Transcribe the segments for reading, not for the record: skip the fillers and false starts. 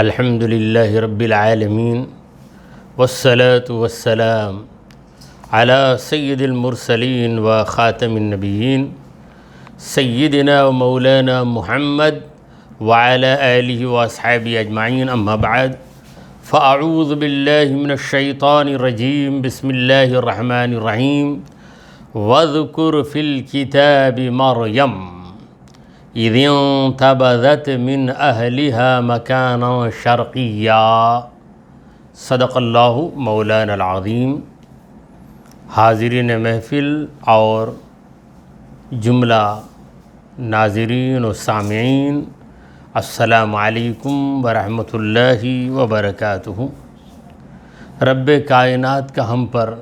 الحمد للہ رب العالمین والصلاة والسلام على سید المرسلین و خاتم النبیین سیدنا و مولانا محمد وعلى آلہ واصحابہ اجمعین اما بعد فاعوذ باللہ من الشیطان الرجیم بسم اللہ الرحمن الرحیم واذکر فی الکتاب مریم اذ انتبذت من اہلها مکانا شرقیا صدق اللہ مولانا العظیم۔ حاضرین محفل اور جملہ ناظرین و سامعین، السلام علیکم ورحمۃ اللہ وبرکاتہ۔ رب کائنات کا ہم پر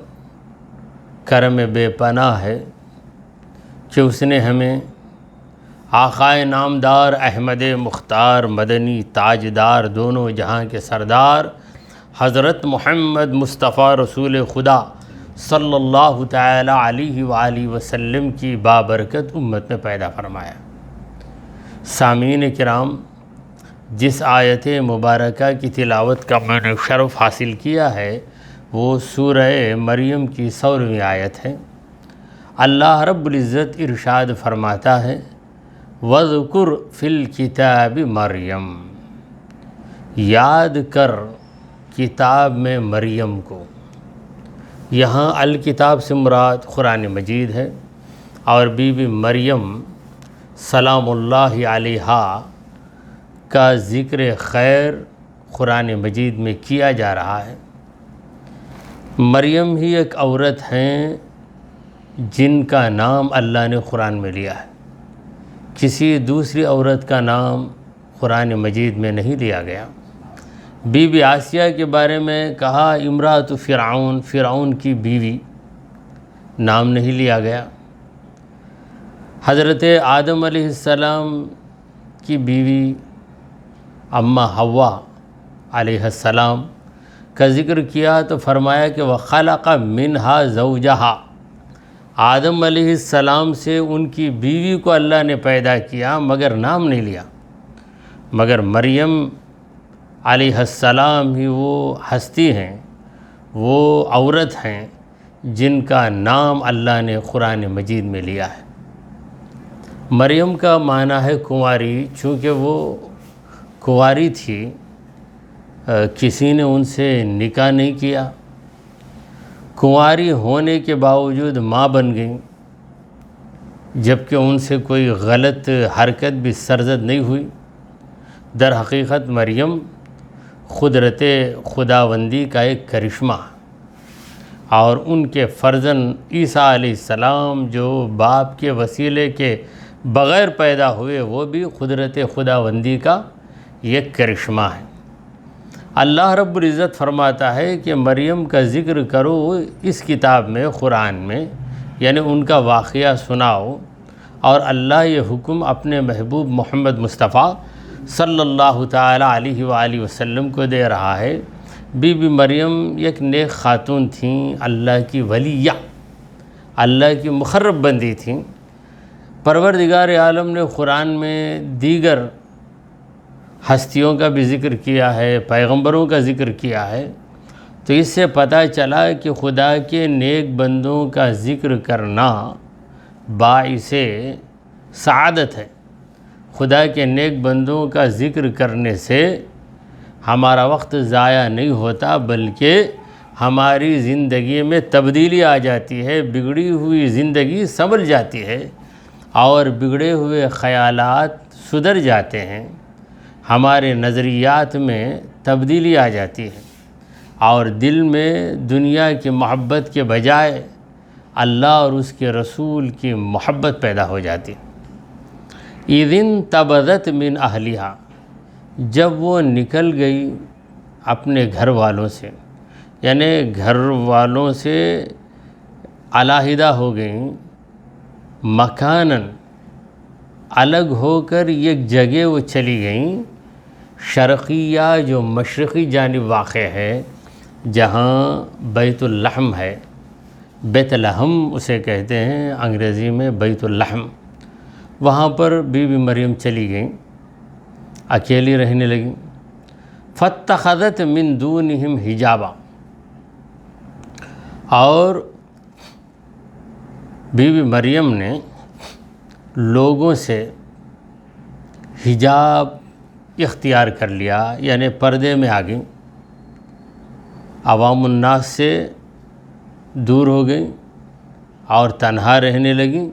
کرم بے پناہ ہے کہ اس نے ہمیں آقائے نامدار احمد مختار مدنی تاجدار دونوں جہاں کے سردار حضرت محمد مصطفیٰ رسول خدا صلی اللہ تعالی علیہ وآلہ وسلم کی بابرکت امت میں پیدا فرمایا۔ سامعین کرام، جس آیت مبارکہ کی تلاوت کا میں نے شرف حاصل کیا ہے وہ سورہ مریم کی 100ویں آیت ہے۔ اللہ رب العزت ارشاد فرماتا ہے وَاذْكُرْ فِي الْكِتَابِ مریم، یاد کر کتاب میں مریم کو۔ یہاں الکتاب سے مراد قرآن مجید ہے، اور بی بی مریم سلام اللہ علیہا کا ذکر خیر قرآن مجید میں کیا جا رہا ہے۔ مریم ہی ایک عورت ہیں جن کا نام اللہ نے قرآن میں لیا ہے، کسی دوسری عورت کا نام قرآن مجید میں نہیں لیا گیا۔ بی بی آسیہ کے بارے میں کہا امراۃ فرعون، فرعون کی بیوی، نام نہیں لیا گیا۔ حضرت آدم علیہ السلام کی بیوی اماں حوا علیہ السلام کا ذکر کیا تو فرمایا کہ وَخَلَقَ مِنْهَا زَوْجَهَا، آدم علیہ السلام سے ان کی بیوی کو اللہ نے پیدا کیا مگر نام نہیں لیا۔ مگر مریم علیہ السلام ہی وہ ہستی ہیں، وہ عورت ہیں جن کا نام اللہ نے قرآن مجید میں لیا ہے۔ مریم کا معنی ہے کنواری، چونکہ وہ کنواری تھی، کسی نے ان سے نکاح نہیں کیا، کنواری ہونے کے باوجود ماں بن گئیں، جبکہ ان سے کوئی غلط حرکت بھی سرزد نہیں ہوئی۔ در حقیقت مریم قدرت خداوندی کا ایک کرشمہ، اور ان کے فرزند عیسیٰ علیہ السلام جو باپ کے وسیلے کے بغیر پیدا ہوئے وہ بھی قدرت خداوندی کا ایک کرشمہ ہے۔ اللہ رب العزت فرماتا ہے کہ مریم کا ذکر کرو اس کتاب میں، قرآن میں، یعنی ان کا واقعہ سناؤ، اور اللہ یہ حکم اپنے محبوب محمد مصطفیٰ صلی اللہ تعالی علیہ وآلہ وسلم کو دے رہا ہے۔ بی بی مریم ایک نیک خاتون تھیں، اللہ کی ولیہ، اللہ کی مقرب بندی تھیں۔ پروردگار عالم نے قرآن میں دیگر ہستیوں کا بھی ذکر کیا ہے، پیغمبروں کا ذکر کیا ہے، تو اس سے پتہ چلا کہ خدا کے نیک بندوں کا ذکر کرنا باعث سعادت ہے۔ خدا کے نیک بندوں کا ذکر کرنے سے ہمارا وقت ضائع نہیں ہوتا، بلکہ ہماری زندگی میں تبدیلی آ جاتی ہے، بگڑی ہوئی زندگی سنور جاتی ہے، اور بگڑے ہوئے خیالات سدھر جاتے ہیں، ہمارے نظریات میں تبدیلی آ جاتی ہے، اور دل میں دنیا کی محبت کے بجائے اللہ اور اس کے رسول کی محبت پیدا ہو جاتی۔ اِذِ انتبذت من اہلها، جب وہ نکل گئی اپنے گھر والوں سے، یعنی گھر والوں سے علیحدہ ہو گئیں، مکاناً الگ ہو کر ایک جگہ وہ چلی گئیں، شرقیہ جو مشرقی جانب واقع ہے، جہاں بیت اللحم ہے، بیت لحم اسے کہتے ہیں انگریزی میں، بیت اللحم، وہاں پر بی بی مریم چلی گئیں، اکیلی رہنے لگیں۔ فاتخذت من دونہم حجابا، اور بی بی مریم نے لوگوں سے حجاب اختیار کر لیا، یعنی پردے میں آ گئیں، عوام الناس سے دور ہو گئیں اور تنہا رہنے لگیں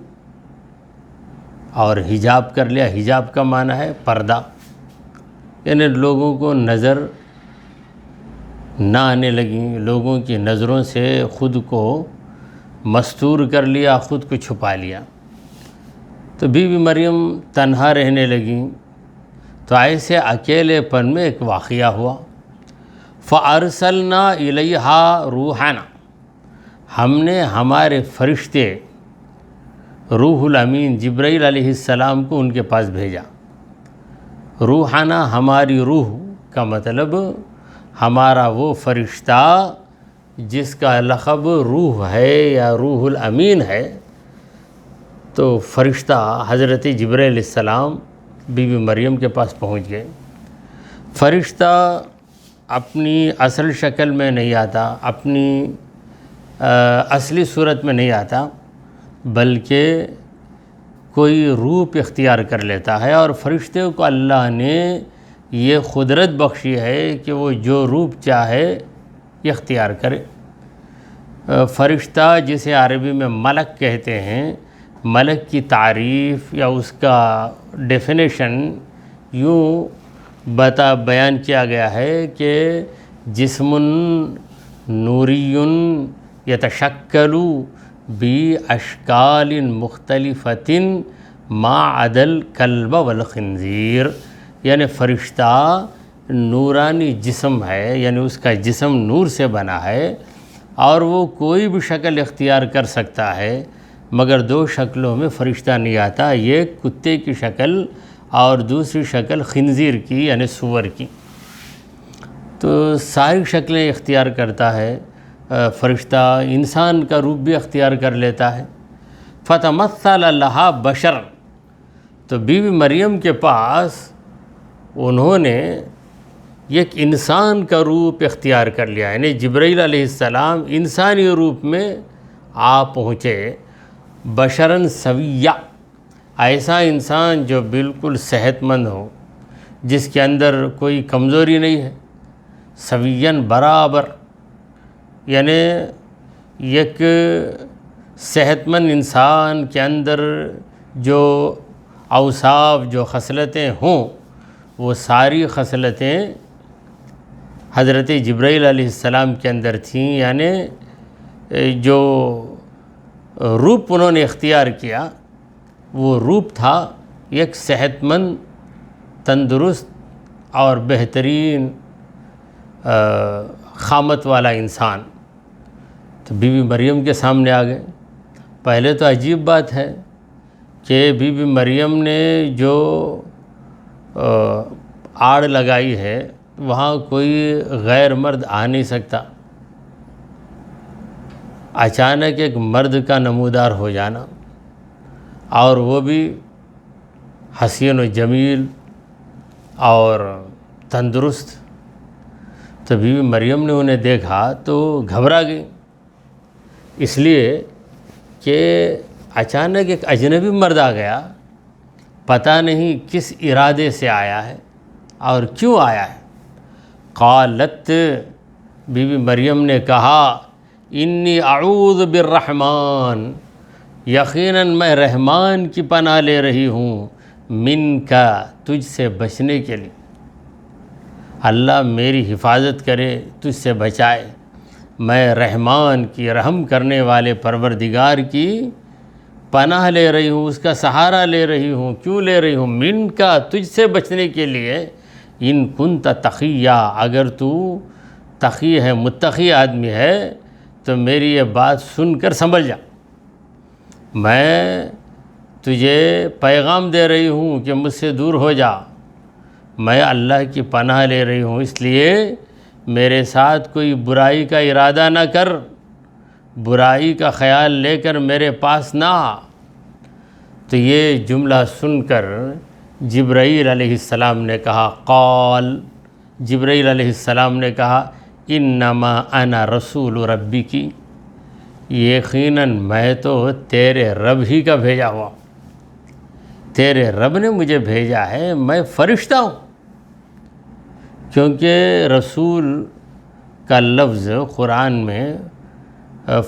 اور حجاب کر لیا۔ حجاب کا معنی ہے پردہ، یعنی لوگوں کو نظر نہ آنے لگیں، لوگوں کی نظروں سے خود کو مستور کر لیا، خود کو چھپا لیا۔ تو بی بی مریم تنہا رہنے لگیں، تو ایسے اکیلے پن میں ایک واقعہ ہوا۔ فَأَرْسَلْنَا إِلَيْهَا رُوحَنَا، ہم نے ہمارے فرشتے روح الامین جبرائیل علیہ السلام کو ان کے پاس بھیجا۔ روحانہ ہماری روح کا مطلب ہمارا وہ فرشتہ جس کا لقب روح ہے یا روح الامین ہے، تو فرشتہ حضرت جبرائیل علیہ السلام بی بی مریم کے پاس پہنچ گئے۔ فرشتہ اپنی اصل شکل میں نہیں آتا، اپنی اصلی صورت میں نہیں آتا، بلکہ کوئی روپ اختیار کر لیتا ہے، اور فرشتے کو اللہ نے یہ قدرت بخشی ہے کہ وہ جو روپ چاہے اختیار کرے۔ فرشتہ جسے عربی میں ملک کہتے ہیں، ملک کی تعریف یا اس کا ڈیفینیشن یوں بیان کیا گیا ہے کہ جسم نوری یتشکل باشکال مختلفۃ ما عدا الکلب والخنزیر، یعنی فرشتہ نورانی جسم ہے، یعنی اس کا جسم نور سے بنا ہے اور وہ کوئی بھی شکل اختیار کر سکتا ہے، مگر دو شکلوں میں فرشتہ نہیں آتا، ایک کتے کی شکل اور دوسری شکل خنزیر کی یعنی سور کی۔ تو ساری شکلیں اختیار کرتا ہے فرشتہ، انسان کا روپ بھی اختیار کر لیتا ہے۔ فتمثل لها بشر، تو بی بی مریم کے پاس انہوں نے ایک انسان کا روپ اختیار کر لیا، یعنی جبرائیل علیہ السلام انسانی روپ میں آ پہنچے۔ بشراً سویہ، ایسا انسان جو بالکل صحت مند ہو، جس کے اندر کوئی کمزوری نہیں ہے، سویاً برابر، یعنی ایک صحت مند انسان کے اندر جو اوصاف جو خصلتیں ہوں، وہ ساری خصلتیں حضرت جبرائیل علیہ السلام کے اندر تھیں، یعنی جو روپ انہوں نے اختیار کیا وہ روپ تھا ایک صحت مند، تندرست اور بہترین خامت والا انسان۔ تو بی بی مریم کے سامنے آ گئے۔ پہلے تو عجیب بات ہے کہ بی بی مریم نے جو آڑ لگائی ہے وہاں کوئی غیر مرد آ نہیں سکتا، اچانک ایک مرد کا نمودار ہو جانا، اور وہ بھی حسین و جمیل اور تندرست۔ تو بی بی مریم نے انہیں دیکھا تو گھبرا گئی، اس لیے کہ اچانک ایک اجنبی مرد آ گیا، پتہ نہیں کس ارادے سے آیا ہے اور کیوں آیا ہے۔ قالت، بی بی مریم نے کہا، انی اعوذ بالرحمن، یقیناً میں رحمان کی پناہ لے رہی ہوں، من کا، تجھ سے بچنے کے لیے، اللہ میری حفاظت کرے، تجھ سے بچائے، میں رحمان کی، رحم کرنے والے پروردگار کی پناہ لے رہی ہوں، اس کا سہارا لے رہی ہوں۔ کیوں لے رہی ہوں؟ من کا، تجھ سے بچنے کے لیے، ان کنت تقیہ، اگر تو تقی ہے، متقی آدمی ہے تو میری یہ بات سن کر سنبھل جا، میں تجھے پیغام دے رہی ہوں کہ مجھ سے دور ہو جا، میں اللہ کی پناہ لے رہی ہوں، اس لیے میرے ساتھ کوئی برائی کا ارادہ نہ کر، برائی کا خیال لے کر میرے پاس نہ آ۔ تو یہ جملہ سن کر جبرائیل علیہ السلام نے کہا، قال، جبرائیل علیہ السلام نے کہا انما انا رسول ربی کی، یقیناً میں تو تیرے رب ہی کا بھیجا ہوا، تیرے رب نے مجھے بھیجا ہے، میں فرشتہ ہوں۔ کیونکہ رسول کا لفظ قرآن میں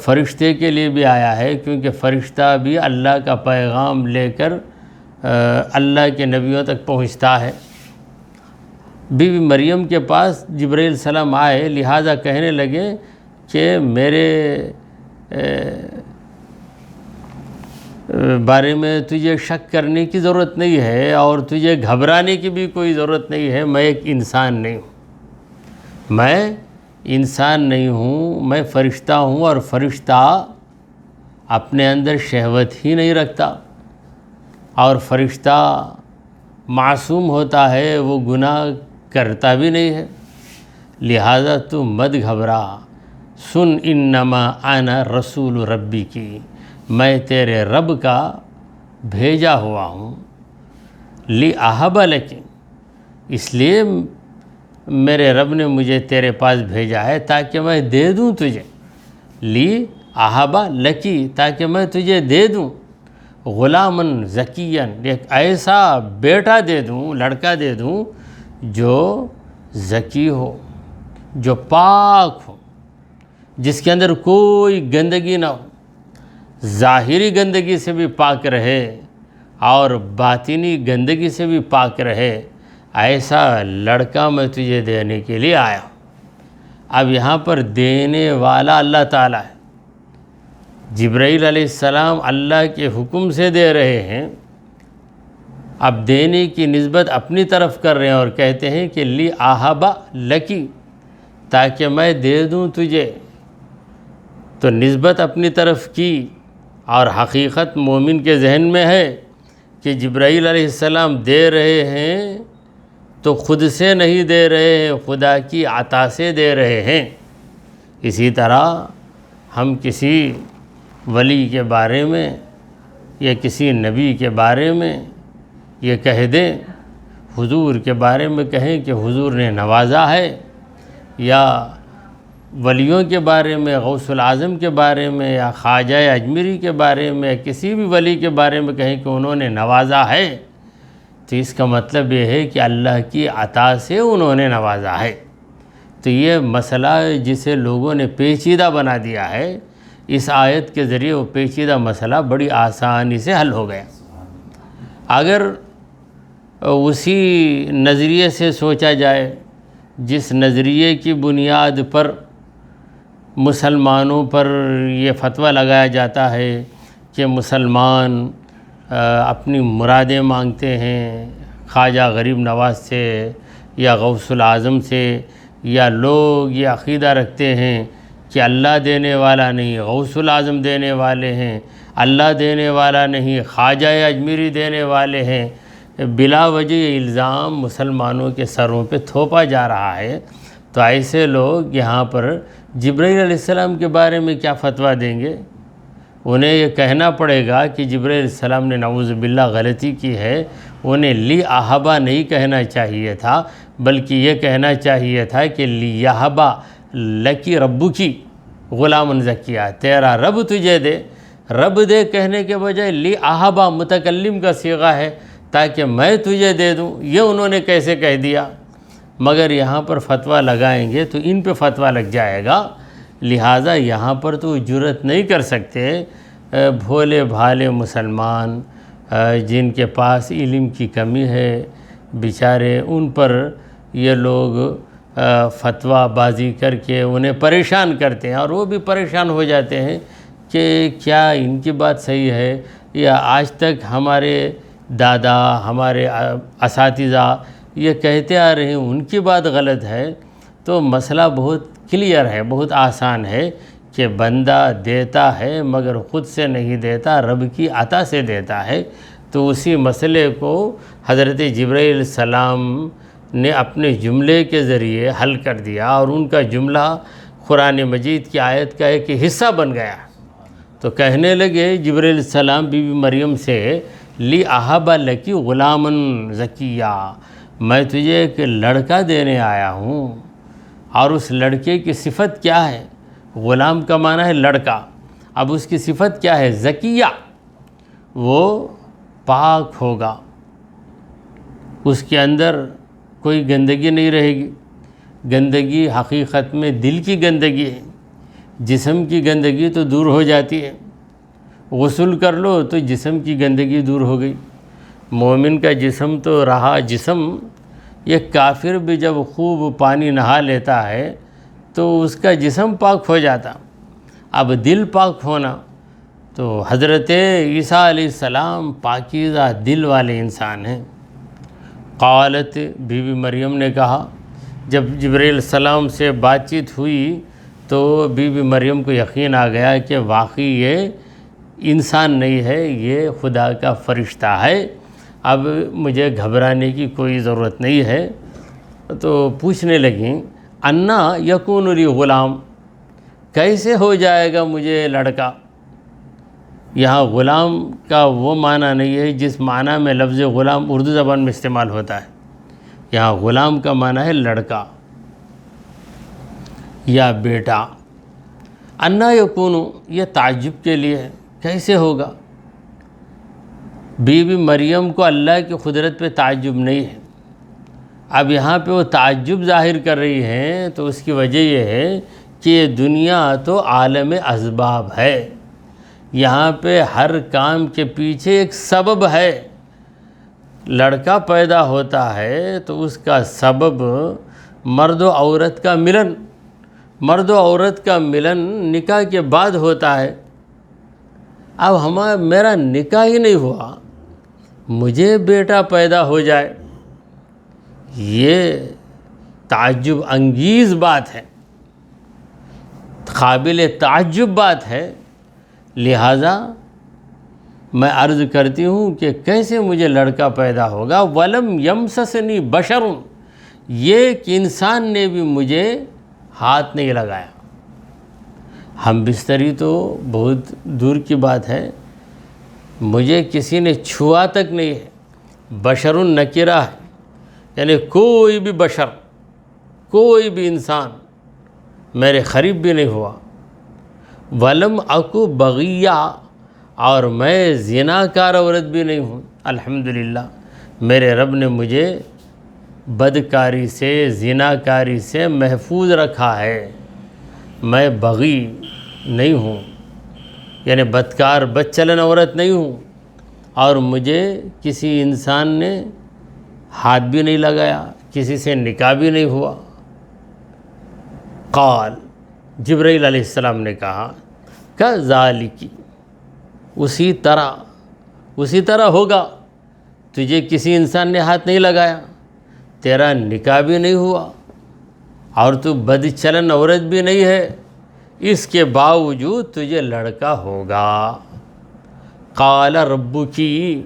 فرشتے کے لیے بھی آیا ہے، کیونکہ فرشتہ بھی اللہ کا پیغام لے کر اللہ کے نبیوں تک پہنچتا ہے۔ بی بی مریم کے پاس جبرائیل السلام آئے، لہٰذا کہنے لگے کہ میرے بارے میں تجھے شک کرنے کی ضرورت نہیں ہے اور تجھے گھبرانے کی بھی کوئی ضرورت نہیں ہے، میں ایک انسان نہیں ہوں، میں انسان نہیں ہوں، میں فرشتہ ہوں، اور فرشتہ اپنے اندر شہوت ہی نہیں رکھتا، اور فرشتہ معصوم ہوتا ہے، وہ گناہ کرتا بھی نہیں ہے، لہذا تو مت گھبرا، سن انما انا رسول ربی کی، میں تیرے رب کا بھیجا ہوا ہوں، لِأَهَبَ لَكِ، اس لیے میرے رب نے مجھے تیرے پاس بھیجا ہے تاکہ میں دے دوں تجھے، لِأَهَبَ لَكِ، تاکہ میں تجھے دے دوں، غلامًا زکیًا، ایک ایسا بیٹا دے دوں، لڑکا دے دوں جو زکی ہو، جو پاک ہو، جس کے اندر کوئی گندگی نہ ہو، ظاہری گندگی سے بھی پاک رہے اور باطنی گندگی سے بھی پاک رہے، ایسا لڑکا میں تجھے دینے کے لیے آیا ہوں۔ اب یہاں پر دینے والا اللہ تعالیٰ ہے، جبرائیل علیہ السلام اللہ کے حکم سے دے رہے ہیں، اب دینے کی نسبت اپنی طرف کر رہے ہیں اور کہتے ہیں کہ لِأَهَبَ لَكِ، تاکہ میں دے دوں تجھے، تو نسبت اپنی طرف کی، اور حقیقت مومن کے ذہن میں ہے کہ جبرائیل علیہ السلام دے رہے ہیں تو خود سے نہیں دے رہے ہیں، خدا کی عطا سے دے رہے ہیں۔ اسی طرح ہم کسی ولی کے بارے میں یا کسی نبی کے بارے میں یہ کہہ دیں، حضور کے بارے میں کہیں کہ حضور نے نوازا ہے، یا ولیوں کے بارے میں، غوث العظم کے بارے میں، یا خواجہ اجمیری کے بارے میں، کسی بھی ولی کے بارے میں کہیں کہ انہوں نے نوازا ہے، تو اس کا مطلب یہ ہے کہ اللہ کی عطا سے انہوں نے نوازا ہے۔ تو یہ مسئلہ جسے لوگوں نے پیچیدہ بنا دیا ہے، اس آیت کے ذریعے وہ پیچیدہ مسئلہ بڑی آسانی سے حل ہو گیا۔ اگر اسی نظریے سے سوچا جائے جس نظریے کی بنیاد پر مسلمانوں پر یہ فتویٰ لگایا جاتا ہے کہ مسلمان اپنی مرادیں مانگتے ہیں خواجہ غریب نواز سے یا غوث العظم سے، یا لوگ یہ عقیدہ رکھتے ہیں کہ اللہ دینے والا نہیں، غوث العظم دینے والے ہیں، اللہ دینے والا نہیں، خواجہ اجمیری دینے والے ہیں، بلا وجہ یہ الزام مسلمانوں کے سروں پہ تھوپا جا رہا ہے، تو ایسے لوگ یہاں پر جبرائیل علیہ السلام کے بارے میں کیا فتویٰ دیں گے؟ انہیں یہ کہنا پڑے گا کہ جبرائیل علیہ السلام نے نعوذ باللہ غلطی کی ہے، انہیں لِأَهَبَ نہیں کہنا چاہیے تھا، بلکہ یہ کہنا چاہیے تھا کہ لِيَهَبَ لَكِ رَبُّكِ غلامًا زکیہ، تیرا رب تجھے دے، رب دے کہنے کے بجائے لِأَهَبَ متکلم کا صیغہ ہے تاکہ میں تجھے دے دوں، یہ انہوں نے کیسے کہہ دیا؟ مگر یہاں پر فتویٰ لگائیں گے تو ان پہ فتویٰ لگ جائے گا، لہٰذا یہاں پر تو جرأت نہیں کر سکتے بھولے بھالے مسلمان جن کے پاس علم کی کمی ہے بیچارے، ان پر یہ لوگ فتویٰ بازی کر کے انہیں پریشان کرتے ہیں، اور وہ بھی پریشان ہو جاتے ہیں کہ کیا ان کی بات صحیح ہے، یا آج تک ہمارے دادا، ہمارے اساتذہ یہ کہتے آ رہے ہیں ان کی بات غلط ہے۔ تو مسئلہ بہت کلیئر ہے، بہت آسان ہے کہ بندہ دیتا ہے مگر خود سے نہیں دیتا، رب کی عطا سے دیتا ہے۔ تو اسی مسئلے کو حضرت جبرائیل علیہ السلام نے اپنے جملے کے ذریعے حل کر دیا، اور ان کا جملہ قرآن مجید کی آیت کا ایک حصہ بن گیا۔ تو کہنے لگے جبرائیل علیہ السلام بی بی مریم سے لِأَهَبَ لَكِ غُلَامًا زَكِيًّا، میں تجھے ایک لڑکا دینے آیا ہوں، اور اس لڑکے کی صفت کیا ہے؟ غلام کا معنی ہے لڑکا، اب اس کی صفت کیا ہے؟ زکیہ، وہ پاک ہوگا، اس کے اندر کوئی گندگی نہیں رہے گی۔ گندگی حقیقت میں دل کی گندگی ہے، جسم کی گندگی تو دور ہو جاتی ہے، غسل کر لو تو جسم کی گندگی دور ہو گئی۔ مومن کا جسم تو رہا جسم، یہ کافر بھی جب خوب پانی نہا لیتا ہے تو اس کا جسم پاک ہو جاتا۔ اب دل پاک ہونا، تو حضرت عیسیٰ علیہ السلام پاکیزہ دل والے انسان ہیں۔ قالت، بی بی مریم نے کہا، جب جبرائیل السلام سے بات چیت ہوئی تو بی بی مریم کو یقین آ گیا کہ واقعی یہ انسان نہیں ہے، یہ خدا کا فرشتہ ہے، اب مجھے گھبرانے کی کوئی ضرورت نہیں ہے۔ تو پوچھنے لگیں، انا یکون لی غلام، کیسے ہو جائے گا مجھے لڑکا؟ یہاں غلام کا وہ معنی نہیں ہے جس معنی میں لفظ غلام اردو زبان میں استعمال ہوتا ہے، یہاں غلام کا معنی ہے لڑکا یا بیٹا۔ انا یکون، یہ تعجب کے لیے ہے، کیسے ہوگا؟ بی بی مریم کو اللہ کی قدرت پہ تعجب نہیں ہے، اب یہاں پہ وہ تعجب ظاہر کر رہی ہیں تو اس کی وجہ یہ ہے کہ یہ دنیا تو عالم اسباب ہے، یہاں پہ ہر کام کے پیچھے ایک سبب ہے۔ لڑکا پیدا ہوتا ہے تو اس کا سبب مرد و عورت کا ملن، مرد و عورت کا ملن نکاح کے بعد ہوتا ہے۔ اب میرا نکاح ہی نہیں ہوا، مجھے بیٹا پیدا ہو جائے، یہ تعجب انگیز بات ہے، قابل تعجب بات ہے، لہٰذا میں عرض کرتی ہوں کہ کیسے مجھے لڑکا پیدا ہوگا؟ ولم یمسسنی بشر، یہ کہ انسان نے بھی مجھے ہاتھ نہیں لگایا۔ ہم بستری تو بہت دور کی بات ہے، مجھے کسی نے چھوا تک نہیں ہے، بشر نکرہ ہے، یعنی کوئی بھی بشر، کوئی بھی انسان میرے قریب بھی نہیں ہوا۔ ولم اکو بغیہ، اور میں زناکار عورت بھی نہیں ہوں۔ الحمدللہ میرے رب نے مجھے بدکاری سے، زناکاری سے محفوظ رکھا ہے، میں بغی نہیں ہوں، یعنی بدکار بدچلن عورت نہیں ہوں، اور مجھے کسی انسان نے ہاتھ بھی نہیں لگایا، کسی سے نکاح بھی نہیں ہوا۔ قال، جبرائیل علیہ السلام نے کہا، کذالک، اسی طرح ہوگا، تجھے کسی انسان نے ہاتھ نہیں لگایا، تیرا نکاح بھی نہیں ہوا، اور تو بد چلن عورت بھی نہیں ہے، اس کے باوجود تجھے لڑکا ہوگا۔ قال ربکی،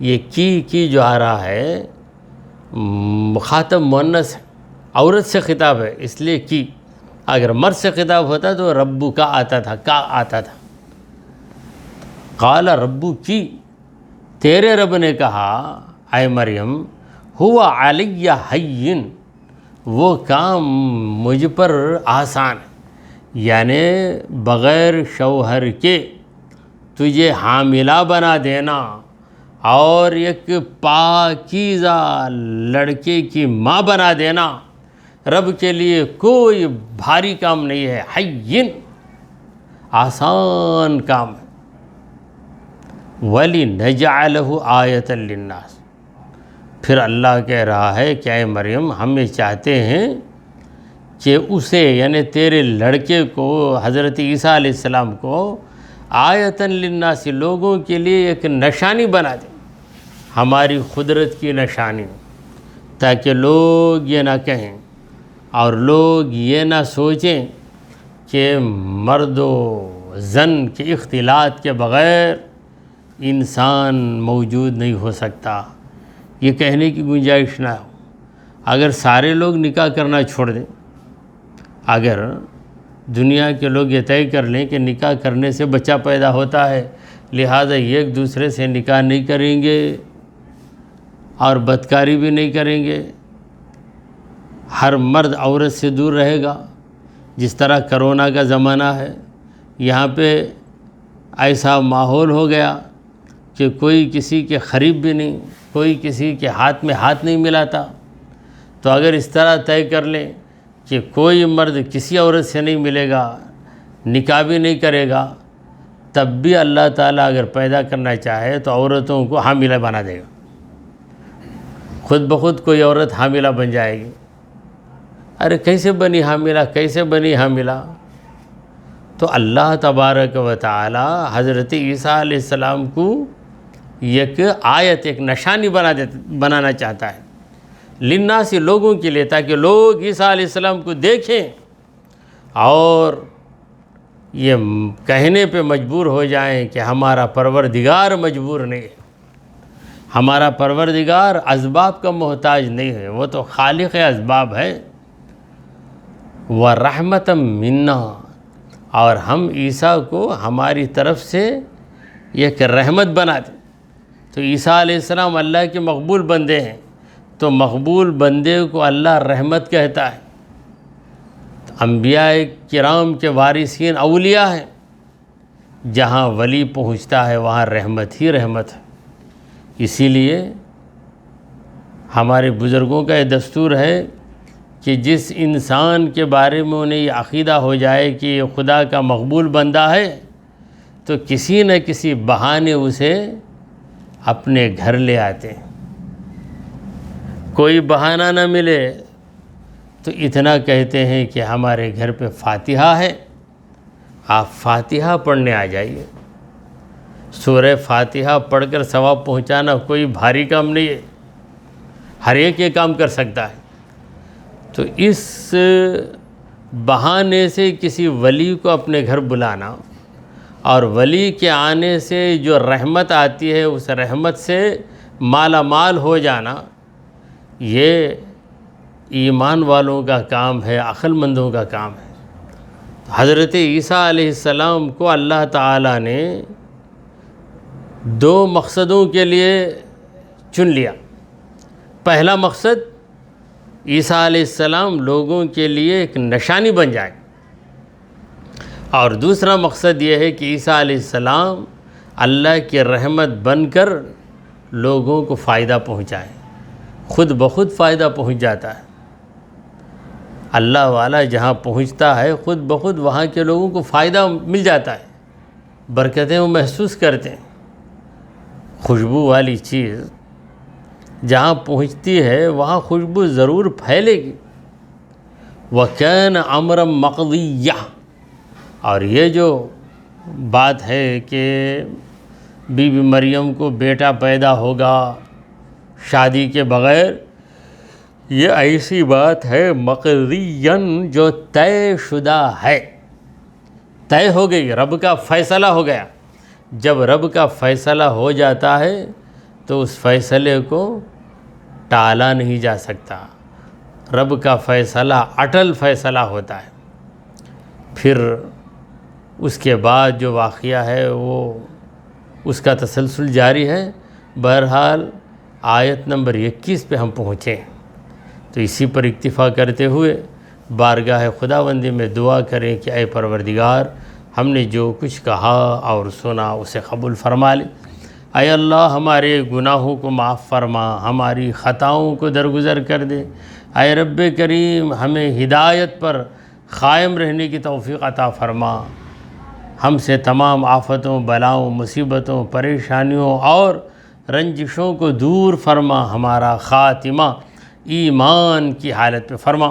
یہ کی جو آ رہا ہے مخاطب مؤنث ہے، عورت سے خطاب ہے اس لیے کی، اگر مرد سے خطاب ہوتا تو ربو کا آتا تھا۔ قال ربو کی، تیرے رب نے کہا اے مریم، ہوا علی ہین، وہ کام مجھ پر آسان ہے، یعنی بغیر شوہر کے تجھے حاملہ بنا دینا اور ایک پاکیزہ لڑکے کی ماں بنا دینا رب کے لیے کوئی بھاری کام نہیں ہے، ہین، آسان کام ہے۔ وَلِنَجْعَلَهُ آیَةً لِلنَّاسِ، پھر اللہ کہہ رہا ہے کہ اے مریم، ہم یہ چاہتے ہیں کہ اسے، یعنی تیرے لڑکے کو، حضرت عیسیٰ علیہ السلام کو، آیَةً لِلنَّاسِ، لوگوں کے لیے ایک نشانی بنا دیں، ہماری قدرت کی نشانی، تاکہ لوگ یہ نہ کہیں اور لوگ یہ نہ سوچیں کہ مرد و زن کے اختلاط کے بغیر انسان موجود نہیں ہو سکتا، یہ کہنے کی گنجائش نہ ہو۔ اگر سارے لوگ نکاح کرنا چھوڑ دیں، اگر دنیا کے لوگ یہ طے کر لیں کہ نکاح کرنے سے بچہ پیدا ہوتا ہے، لہٰذا ایک دوسرے سے نکاح نہیں کریں گے، اور بدکاری بھی نہیں کریں گے، ہر مرد عورت سے دور رہے گا۔ جس طرح کرونا کا زمانہ ہے، یہاں پہ ایسا ماحول ہو گیا کہ کوئی کسی کے قریب بھی نہیں، کوئی کسی کے ہاتھ میں ہاتھ نہیں ملاتا۔ تو اگر اس طرح طے کر لیں کہ کوئی مرد کسی عورت سے نہیں ملے گا، نکاح بھی نہیں کرے گا، تب بھی اللہ تعالیٰ اگر پیدا کرنا چاہے تو عورتوں کو حاملہ بنا دے گا، خود بخود کوئی عورت حاملہ بن جائے گی۔ ارے کیسے بنی حاملہ، کیسے بنی حاملہ؟ تو اللہ تبارک و تعالی حضرت عیسیٰ علیہ السلام کو ایک آیت، ایک نشانی بنانا چاہتا ہے، للناس، لوگوں کے لیے، تاکہ لوگ عیسیٰ علیہ السلام کو دیکھیں اور یہ کہنے پہ مجبور ہو جائیں کہ ہمارا پروردگار مجبور نہیں ہے، ہمارا پروردگار اسباب کا محتاج نہیں ہے، وہ تو خالق اسباب ہے۔ وَرَحْمَةً مِنَّا، اور ہم عیسیٰ کو ہماری طرف سے ایک رحمت بنا دیں۔ تو عیسیٰ علیہ السلام اللہ کے مقبول بندے ہیں، تو مقبول بندے کو اللہ رحمت کہتا ہے۔ انبیاء کرام کے وارثین اولیاء ہیں، جہاں ولی پہنچتا ہے وہاں رحمت ہی رحمت ہے۔ اسی لیے ہمارے بزرگوں کا یہ دستور ہے کہ جس انسان کے بارے میں انہیں یہ عقیدہ ہو جائے کہ یہ خدا کا مقبول بندہ ہے، تو کسی نہ کسی بہانے اسے اپنے گھر لے آتے ہیں۔ کوئی بہانہ نہ ملے تو اتنا کہتے ہیں کہ ہمارے گھر پہ فاتحہ ہے، آپ فاتحہ پڑھنے آ جائیے۔ سورہ فاتحہ پڑھ کر ثواب پہنچانا کوئی بھاری کام نہیں ہے، ہر ایک یہ کام کر سکتا ہے۔ تو اس بہانے سے کسی ولی کو اپنے گھر بلانا اور ولی کے آنے سے جو رحمت آتی ہے اس رحمت سے مالا مال ہو جانا، یہ ایمان والوں کا کام ہے، عقل مندوں کا کام ہے۔ حضرت عیسیٰ علیہ السلام کو اللہ تعالیٰ نے دو مقصدوں کے لیے چن لیا۔ پہلا مقصد، عیسیٰ علیہ السلام لوگوں کے لیے ایک نشانی بن جائے، اور دوسرا مقصد یہ ہے کہ عیسیٰ علیہ السلام اللہ کی رحمت بن کر لوگوں کو فائدہ پہنچائے۔ خود بخود فائدہ پہنچ جاتا ہے، اللہ والا جہاں پہنچتا ہے خود بخود وہاں کے لوگوں کو فائدہ مل جاتا ہے، برکتیں وہ محسوس کرتے ہیں۔ خوشبو والی چیز جہاں پہنچتی ہے وہاں خوشبو ضرور پھیلے گی۔ وَكَانَ أَمْرًا مَقْضِيًّا، اور یہ جو بات ہے کہ بی بی مریم کو بیٹا پیدا ہوگا شادی کے بغیر، یہ ایسی بات ہے مقضیًا جو طے شدہ ہے، طے ہو گئی، رب کا فیصلہ ہو گیا۔ جب رب کا فیصلہ ہو جاتا ہے تو اس فیصلے کو ٹالا نہیں جا سکتا، رب کا فیصلہ اٹل فیصلہ ہوتا ہے۔ پھر اس کے بعد جو واقعہ ہے وہ اس کا تسلسل جاری ہے۔ بہرحال آیت نمبر 21 پہ ہم پہنچے، تو اسی پر اکتفا کرتے ہوئے بارگاہ خداوندی میں دعا کریں کہ اے پروردگار، ہم نے جو کچھ کہا اور سنا اسے قبول فرما لے۔ اے اللہ، ہمارے گناہوں کو معاف فرما، ہماری خطاؤں کو درگزر کر دے۔ اے رب کریم، ہمیں ہدایت پر قائم رہنے کی توفیق عطا فرما، ہم سے تمام آفتوں، بلاؤں، مصیبتوں، پریشانیوں اور رنجشوں کو دور فرما، ہمارا خاتمہ ایمان کی حالت پہ فرما۔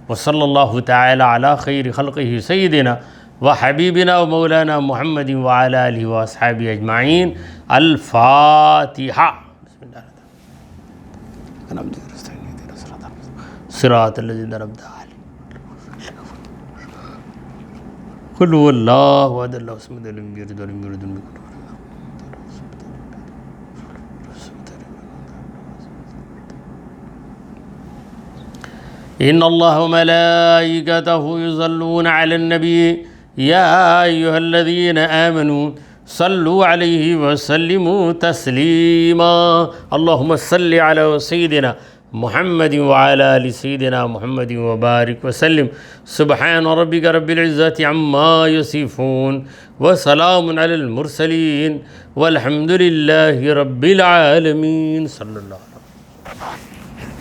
وصلی اللہ تعالی علی خیر خلقہ سیدنا وحبیبنا ومولانا محمد وعلی آلہ واصحابہ اجمعین۔ الفاتحہ۔ بسم اللہ الرحمن الرحیم۔ صراط الذین انعمت علیہم۔ قل هو اللہ احد اللہ الصمد لم یلد ولم یولد ولم یکن له ان اللہ وملائکتہ یصلون علی النبی یا ایہا الذین آمنوا صلو علیہ وسلموا تسلیما اللہم صلی علی سیدنا محمد وعلی آل سیدنا محمد وبارک وسلم سبحان ربک رب العزت عما یصفون وسلام علی المرسلین والحمد للہ رب العالمین صلی اللہ علیہ وسلم.